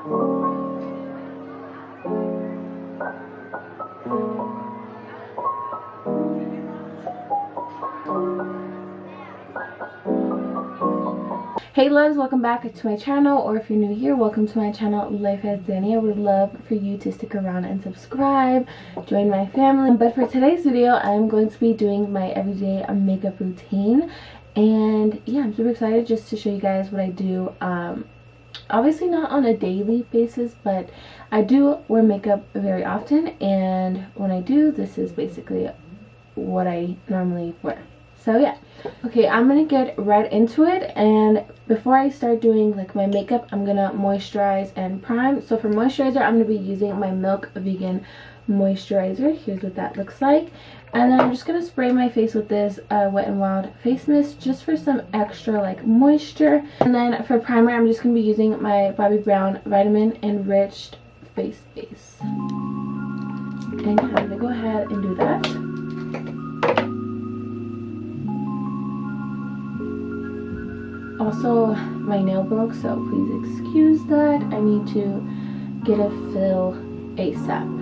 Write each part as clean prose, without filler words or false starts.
Hey loves, welcome back to my channel, or if you're new here, welcome to my channel, Life as Danny. I would love for you to stick around and subscribe, join my family. But for today's video, I'm going to be doing my everyday makeup routine, and yeah, I'm super excited just to show you guys what I do. Obviously not on a daily basis, but I do wear makeup very often, and when I do, this is basically what I normally wear. So yeah, okay, I'm gonna get right into it. And before I start doing like my makeup, I'm gonna moisturize and prime. So for moisturizer, I'm gonna be using my Milk Vegan moisturizer. Here's what that looks like. And then I'm just gonna spray my face with this Wet n Wild face mist just for some extra like moisture. And then for primer, I'm just gonna be using my Bobbi Brown Vitamin Enriched Face Base. And I'm gonna go ahead and do that. Also, my nail broke, so please excuse that. I need to get a fill ASAP.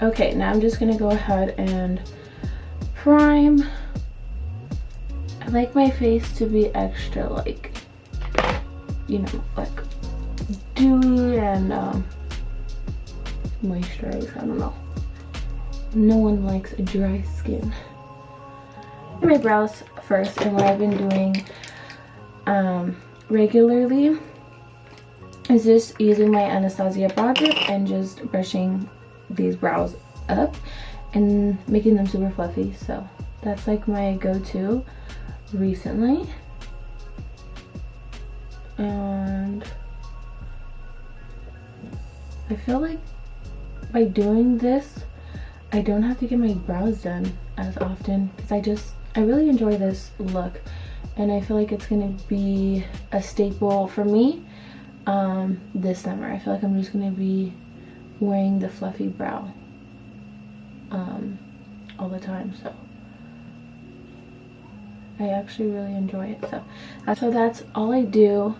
Okay, now I'm just gonna go ahead and prime. I like my face to be extra like, you know, like dewy and moisturized. I don't know, no one likes a dry skin. My brows first, and what I've been doing regularly is just using my Anastasia brow dip and just brushing these brows up and making them super fluffy. So that's like my go-to recently. And I feel like by doing this, I don't have to get my brows done as often, because I really enjoy this look, and I feel like it's gonna be a staple for me this summer. I feel like I'm just gonna be wearing the fluffy brow all the time, so I actually really enjoy it. So that's all I do.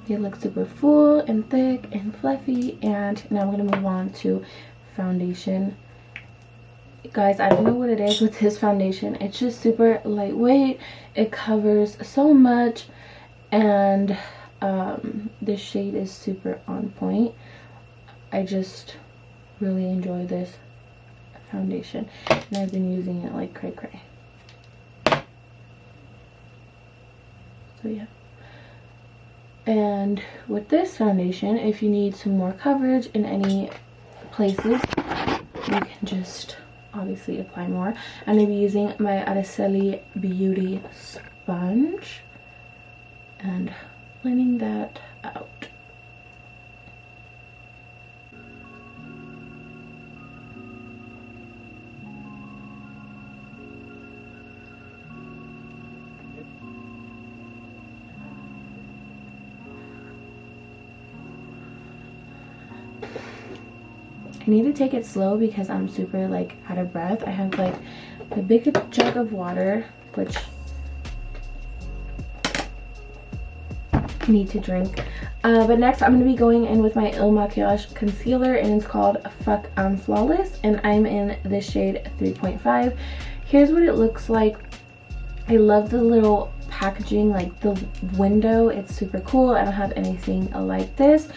It looks super full and thick and fluffy. And now I'm gonna move on to foundation. Guys, I don't know what it is with this foundation. It's just super lightweight. It covers so much, and the shade is super on point. I just really enjoy this foundation, and I've been using it like cray cray. So yeah. And with this foundation, if you need some more coverage in any places, you can just obviously apply more. I'm going to be using my Araceli Beauty sponge and blending that out. I need to take it slow because I'm super like out of breath. I have like a big jug of water, which I need to drink. But next I'm going to be going in with my Il Makiage concealer, and it's called Fuck I'm Flawless, and I'm in the shade 3.5. Here's what it looks like. I love the little packaging, like the window. It's super cool. I don't have anything like this.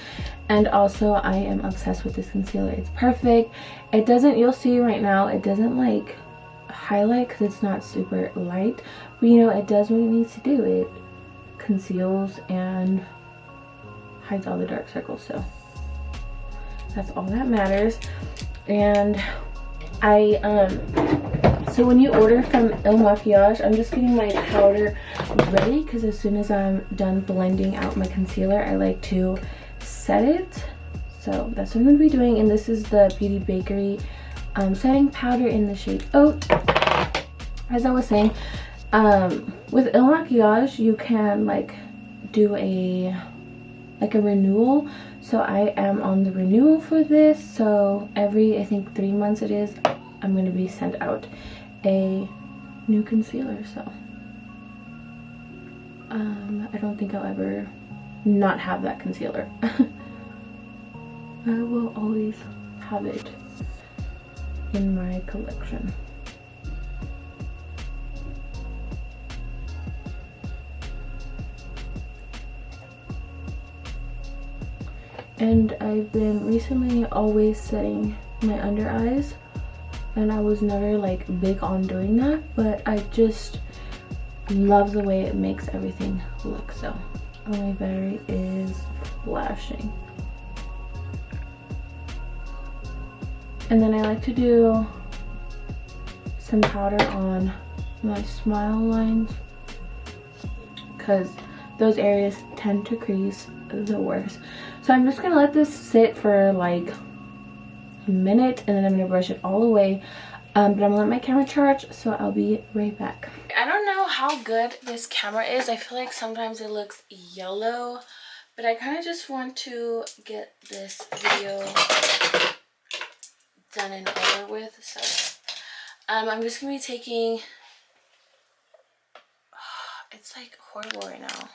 And also I am obsessed with this concealer. It's perfect. It doesn't, you'll see right now, it doesn't like highlight because it's not super light, but you know, it does what it needs to do. It conceals and hides all the dark circles, so that's all that matters. And so when you order from Il Makiage, I'm just getting my powder ready, because as soon as I'm done blending out my concealer, I like to set it. So that's what I'm going to be doing. And this is the Beauty Bakery setting powder in the shade Oat. As I was saying, with Il Makiage, you can like do a renewal. So I am on the renewal for this, so every, I think 3 months it is, I'm going to be sent out a new concealer. So I don't think I'll ever not have that concealer. I will always have it in my collection. And I've been recently always setting my under eyes, and I was never like big on doing that, but I just love the way it makes everything look. So my battery is flashing. And then I like to do some powder on my smile lines because those areas tend to crease the worst. So I'm just gonna let this sit for like a minute, and then I'm gonna brush it all away. But I'm gonna let my camera charge, so I'll be right back. I don't know how good this camera is. I feel like sometimes it looks yellow, but I kind of just want to get this video done and over with. So I'm just gonna be taking, it's like horrible right now.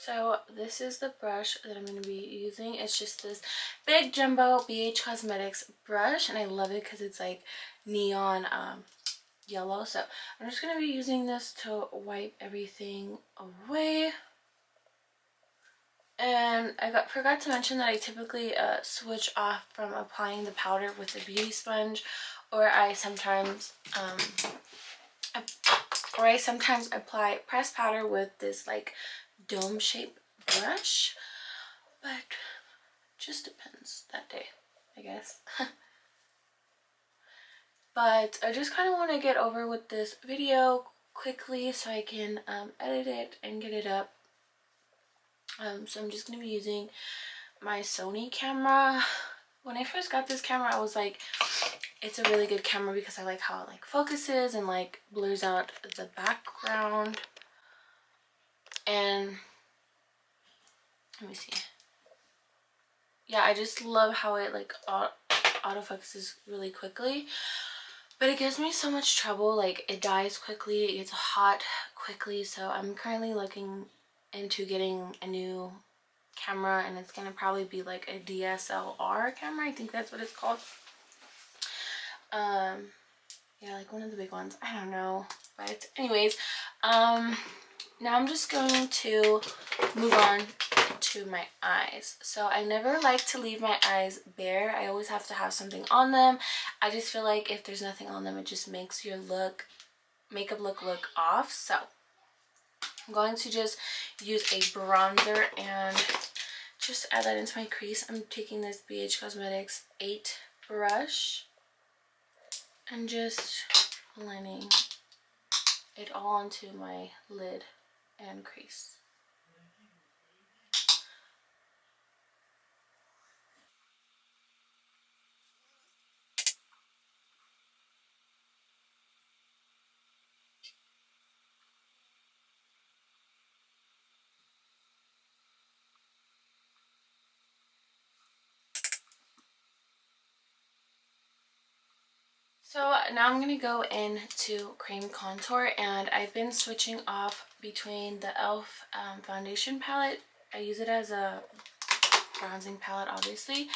So this is the brush that I'm going to be using. It's just this big jumbo BH Cosmetics brush, and I love it because it's like neon yellow. So I'm just going to be using this to wipe everything away. And I forgot to mention that I typically switch off from applying the powder with the beauty sponge, or I sometimes apply pressed powder with this like dome shaped brush, but just depends that day, I guess. But I just kind of want to get over with this video quickly so I can edit it and get it up. So I'm just going to be using my Sony camera. When I first got this camera, I was like, it's a really good camera because I like how it like focuses and like blurs out the background. And let me see. Yeah, I just love how it like autofocuses really quickly. But it gives me so much trouble. Like, it dies quickly, it gets hot quickly. So I'm currently looking into getting a new camera, and it's gonna probably be like a DSLR camera. I think that's what it's called. Yeah, like one of the big ones. I don't know. But anyways, now I'm just going to move on to my eyes. So I never like to leave my eyes bare. I always have to have something on them. I just feel like if there's nothing on them, it just makes your makeup look off. So I'm going to just use a bronzer and just add that into my crease. I'm taking this BH Cosmetics 8 brush and just blending it all onto my lid and crease. So now I'm going to go into cream contour, and I've been switching off between the e.l.f. Foundation palette. I use it as a bronzing palette, obviously,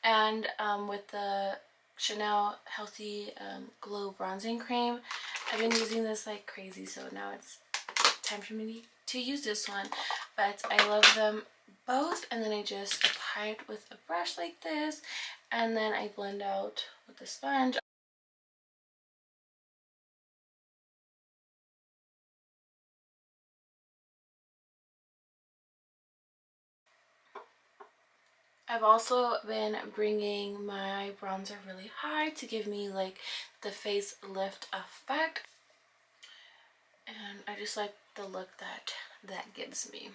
and with the Chanel Healthy Glow Bronzing Cream. I've been using this like crazy, so now it's time for me to use this one. But I love them both, and then I just apply it with a brush like this, and then I blend out with the sponge. I've also been bringing my bronzer really high to give me like the face lift effect, and I just like the look that gives me.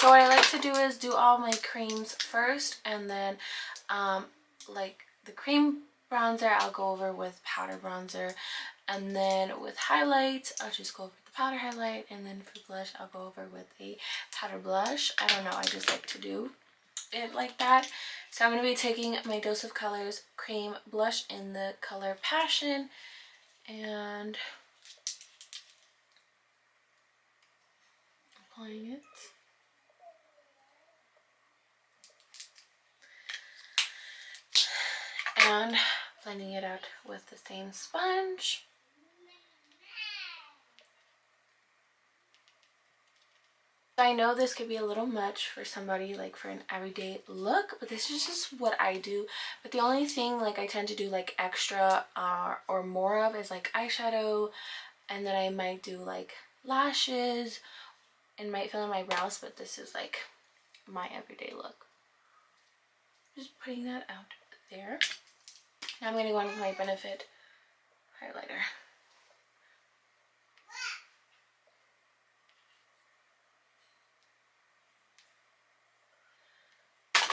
So what I like to do is do all my creams first, and then like the cream bronzer I'll go over with powder bronzer, and then with highlights I'll just go over the powder highlight, and then for blush I'll go over with a powder blush. I don't know, I just like to do it like that. So I'm going to be taking my Dose of Colors cream blush in the color Passion, and applying it. And blending it out with the same sponge. I know this could be a little much for somebody like for an everyday look, but this is just what I do. But the only thing like I tend to do like extra or more of is like eyeshadow, and then I might do like lashes and might fill in my brows, but this is like my everyday look. Just putting that out there. Now I'm going to go on with my Benefit highlighter.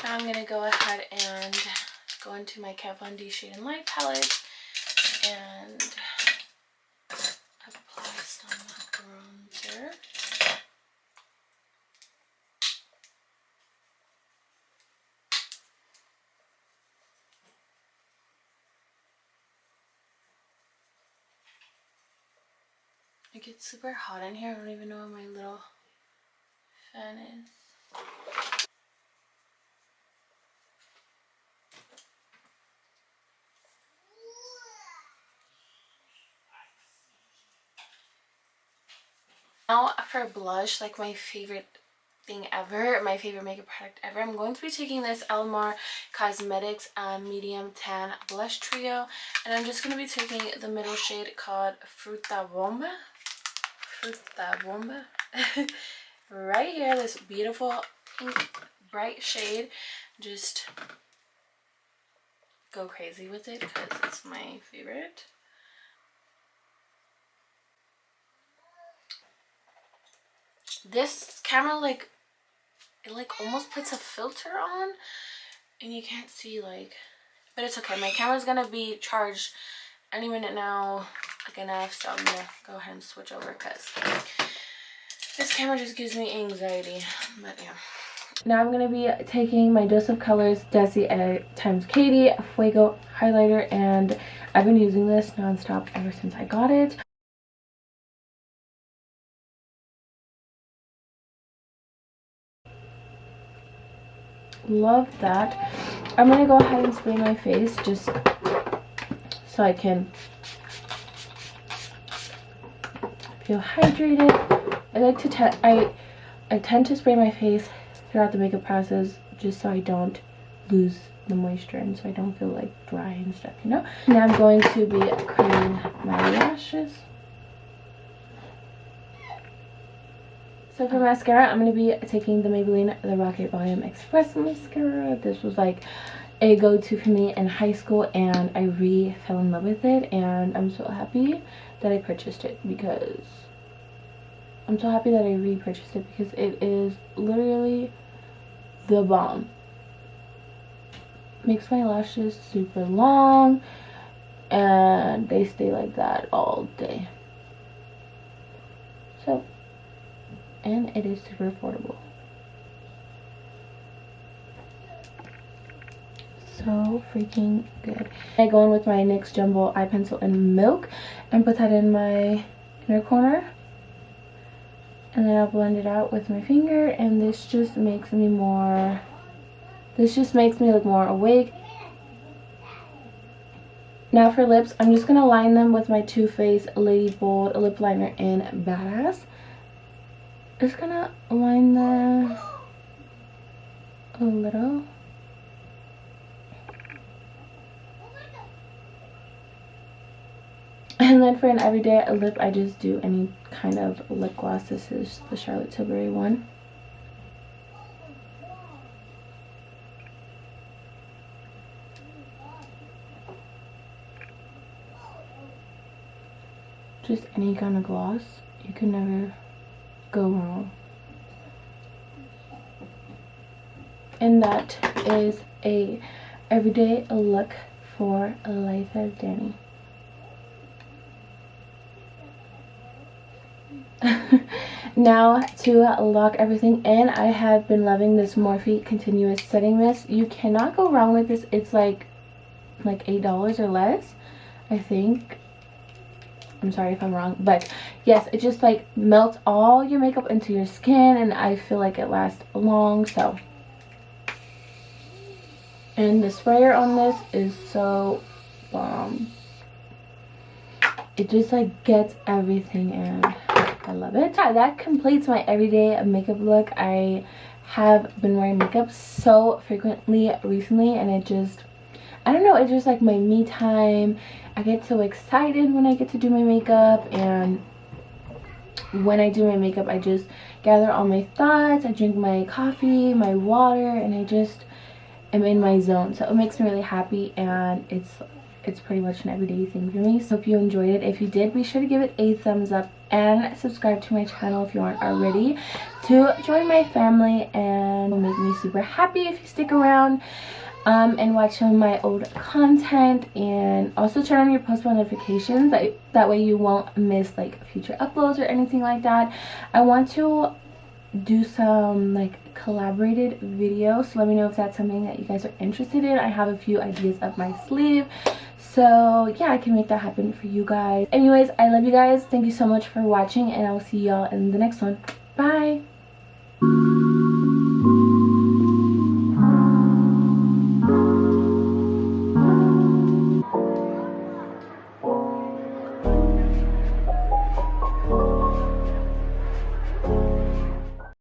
Now I'm going to go ahead and go into my Kat Von D Shade and Light palette and apply some bronzer. It gets super hot in here. I don't even know where my little fan is. Now for blush, like my favorite thing ever, my favorite makeup product ever, I'm going to be taking this Elmar Cosmetics Medium Tan Blush Trio, and I'm just going to be taking the middle shade called Fruta Bomba. Fruta Bomba. Right here, this beautiful pink bright shade. Just go crazy with it because it's my favorite. This camera like it like almost puts a filter on and you can't see like, but it's okay. My camera's gonna be charged any minute now, like enough, so I'm gonna go ahead and switch over because this camera just gives me anxiety. But yeah, now I'm gonna be taking my Dose of Colors Desi times Katie Fuego highlighter, and I've been using this non-stop ever since I got it. Love that. I'm gonna go ahead and spray my face just so I can feel hydrated. I like to I tend to spray my face throughout the makeup process just so I don't lose the moisture and so I don't feel like dry and stuff, you know. Now I'm going to be creating my lashes. So for mascara, I'm going to be taking the Maybelline The Rocket Volume Express mascara. This was like a go-to for me in high school and I fell in love with it, and I'm so happy that I purchased it because it is literally the bomb. Makes my lashes super long and they stay like that all day. So, and it is super affordable. So freaking good. I go in with my NYX Jumbo Eye Pencil in Milk and put that in my inner corner. And then I'll blend it out with my finger, and this just makes me look more awake. Now for lips, I'm just going to line them with my Too Faced Lady Bold lip liner in Badass. Just going to line them a little. And then for an everyday lip, I just do any kind of lip gloss. This is the Charlotte Tilbury one. Just any kind of gloss. You can never go wrong. And that is a everyday look for Life as Danny. Now to lock everything in, I have been loving this Morphe Continuous Setting Mist. You cannot go wrong with this. It's like $8 or less, I think. I'm sorry if I'm wrong, but yes, it just like melts all your makeup into your skin, and I feel like it lasts long. So, and the sprayer on this is so bomb. It just like gets everything in. I love it. Yeah, that completes my everyday makeup look. I have been wearing makeup so frequently recently, and it just, I don't know, it's just like my me time. I get so excited when I get to do my makeup, and when I do my makeup, I just gather all my thoughts, I drink my coffee, my water, and I just am in my zone. So it makes me really happy, and it's pretty much an everyday thing for me. So hope you enjoyed it. If you did, be sure to give it a thumbs up and subscribe to my channel if you aren't already, to join my family, and will make me super happy if you stick around and watch some of my old content. And also turn on your post notifications, that way you won't miss like future uploads or anything like that. I want to do some like collaborated videos, so let me know if that's something that you guys are interested in. I have a few ideas up my sleeve, so yeah, I can make that happen for you guys. Anyways, I love you guys. Thank you so much for watching, and I'll see y'all in the next one. Bye.